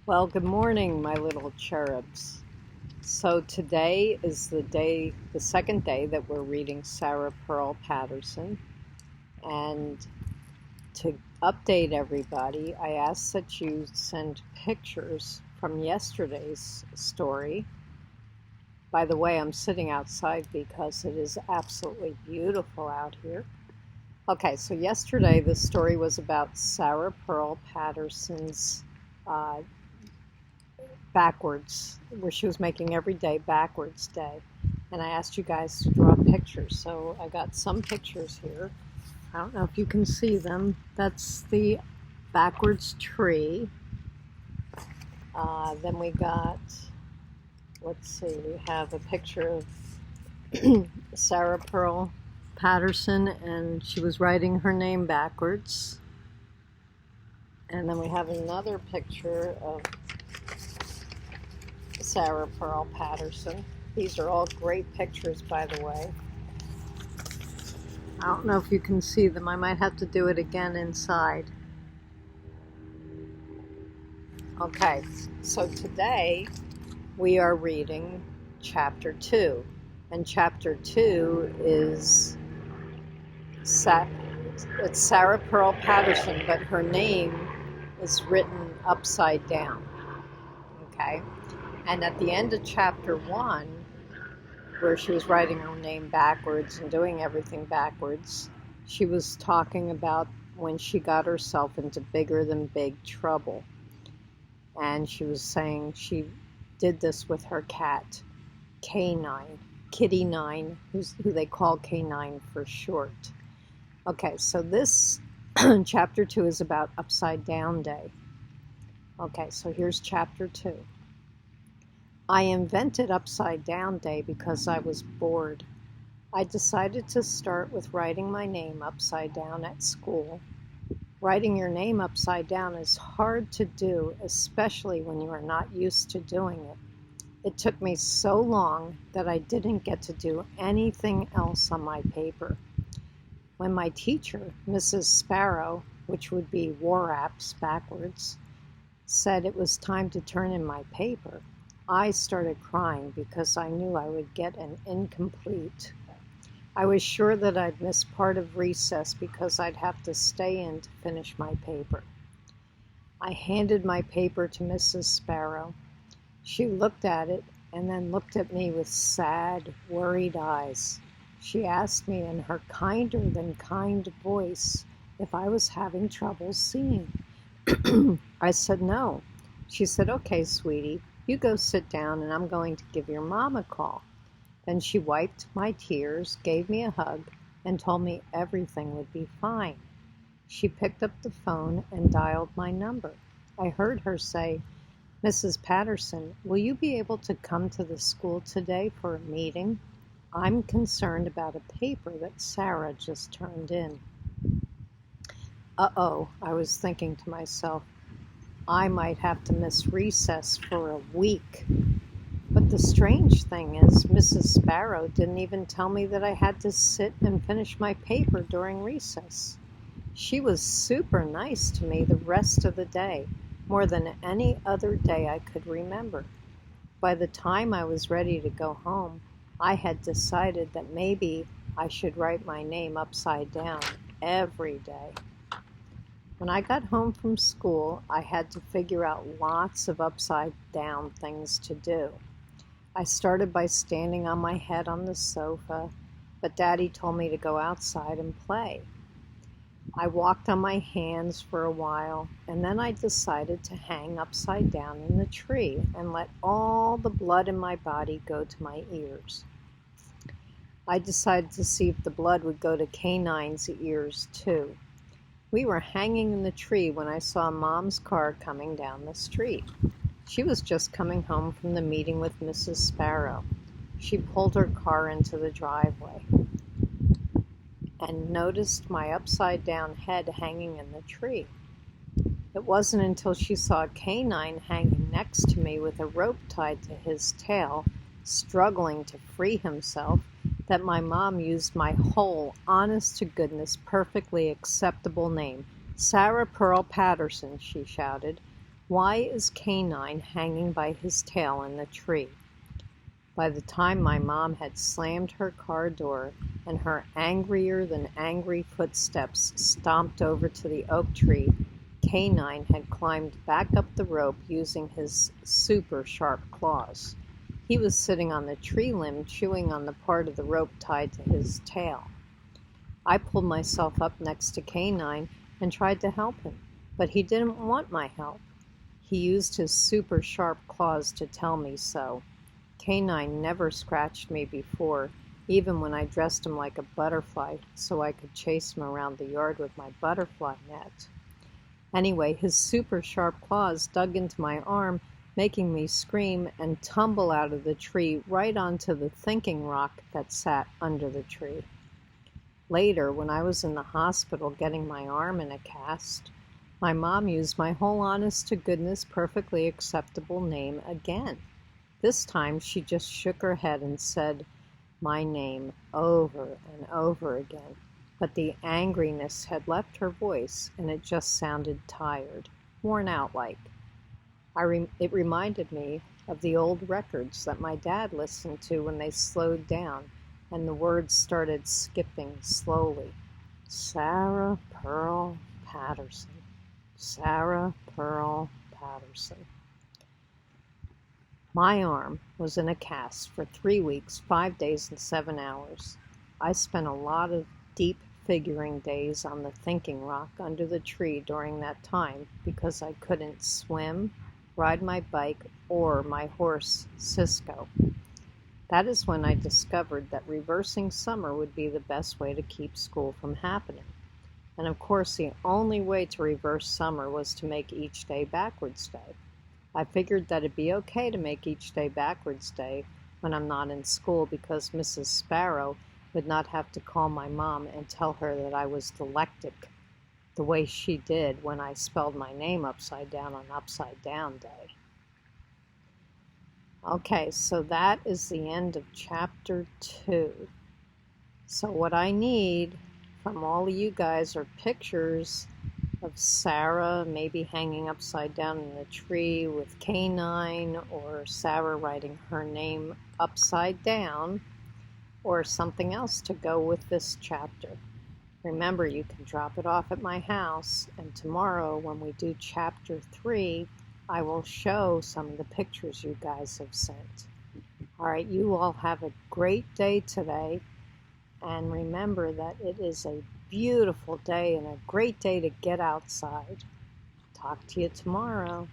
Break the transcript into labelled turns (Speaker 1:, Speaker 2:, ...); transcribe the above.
Speaker 1: Well, good morning, my little cherubs. So today is the second day that we're reading Sarah Pearl Patterson. And to update everybody, I ask that you send pictures from yesterday's story. By the way, I'm sitting outside because it is absolutely beautiful out here. Okay, so yesterday the story was about Sarah Pearl Patterson's uh, backwards, where she was making every day backwards day. And I asked you guys to draw pictures. So I got some pictures here. I don't know if you can see them. That's the backwards tree. Then we got, let's see, we have a picture of Sarah Pearl Patterson, and she was writing her name backwards. And then we have another picture of Sarah Pearl Patterson. These are all great pictures, by the way. I don't know if you can see them. I might have to do it again inside. Okay, so today we are reading chapter 2. And chapter 2 is it's Sarah Pearl Patterson, but her name is written upside down. Okay? And at the end of chapter 1, where she was writing her name backwards and doing everything backwards, she was talking about when she got herself into bigger than big trouble. And she was saying she did this with her cat, K9, Kitty 9, who they call K9 for short. Okay, so this chapter 2 is about Upside Down Day. Okay, so here's chapter 2. I invented Upside Down Day because I was bored. I decided to start with writing my name upside down at school. Writing your name upside down is hard to do, especially when you are not used to doing it. It took me so long that I didn't get to do anything else on my paper. When my teacher, Mrs. Sparrow, which would be war apps backwards, said it was time to turn in my paper, I started crying because I knew I would get an incomplete. I was sure that I'd miss part of recess because I'd have to stay in to finish my paper. I handed my paper to Mrs. Sparrow. She looked at it and then looked at me with sad, worried eyes. She asked me in her kinder than kind voice if I was having trouble seeing. I said no. She said, "Okay, sweetie, you go sit down and I'm going to give your mom a call." Then she wiped my tears, gave me a hug, and told me everything would be fine. She picked up the phone and dialed my number. I heard her say, "Mrs. Patterson, will you be able to come to the school today for a meeting? I'm concerned about a paper that Sarah just turned in." Uh-oh, I was thinking to myself, I might have to miss recess for a week. But the strange thing is, Mrs. Sparrow didn't even tell me that I had to sit and finish my paper during recess. She was super nice to me the rest of the day, more than any other day I could remember. By the time I was ready to go home, I had decided that maybe I should write my name upside down every day. When I got home from school, I had to figure out lots of upside down things to do. I started by standing on my head on the sofa, but Daddy told me to go outside and play. I walked on my hands for a while, and then I decided to hang upside down in the tree and let all the blood in my body go to my ears. I decided to see if the blood would go to K9's ears too. We were hanging in the tree when I saw Mom's car coming down the street. She was just coming home from the meeting with Mrs. Sparrow. She pulled her car into the driveway and noticed my upside-down head hanging in the tree. It wasn't until she saw a K9 hanging next to me with a rope tied to his tail, struggling to free himself, that my mom used my whole, honest-to-goodness, perfectly acceptable name. "Sarah Pearl Patterson," she shouted. Why is Canine hanging by his tail in the tree? By the time my mom had slammed her car door and her angrier than angry footsteps stomped over to the oak tree, Canine had climbed back up the rope using his super sharp claws. He was sitting on the tree limb chewing on the part of the rope tied to his tail. I pulled myself up next to Canine and tried to help him, but he didn't want my help. He used his super sharp claws to tell me so. Canine never scratched me before, even when I dressed him like a butterfly so I could chase him around the yard with my butterfly net. Anyway, his super sharp claws dug into my arm, making me scream and tumble out of the tree right onto the thinking rock that sat under the tree. Later, when I was in the hospital getting my arm in a cast, my mom used my whole honest-to-goodness, perfectly acceptable name again. This time, she just shook her head and said my name over and over again, but the angriness had left her voice, and it just sounded tired, worn out like. It reminded me of the old records that my dad listened to when they slowed down, and the words started skipping slowly. Sarah Pearl Patterson. Sarah Pearl Patterson. My arm was in a cast for 3 weeks, 5 days, and 7 hours. I spent a lot of deep figuring days on the thinking rock under the tree during that time because I couldn't swim, ride my bike, or my horse, Cisco. That is when I discovered that reversing summer would be the best way to keep school from happening. And of course, the only way to reverse summer was to make each day backwards day. I figured that it'd be okay to make each day backwards day when I'm not in school because Mrs. Sparrow would not have to call my mom and tell her that I was dyslexic the way she did when I spelled my name upside down on Upside Down Day. Okay, so that is the end of chapter 2. So what I need from all of you guys are pictures of Sarah maybe hanging upside down in the tree with Canine, or Sarah writing her name upside down, or something else to go with this chapter. Remember, you can drop it off at my house, and tomorrow when we do chapter 3, I will show some of the pictures you guys have sent. All right, you all have a great day today, and remember that it is a beautiful day and a great day to get outside. Talk to you tomorrow.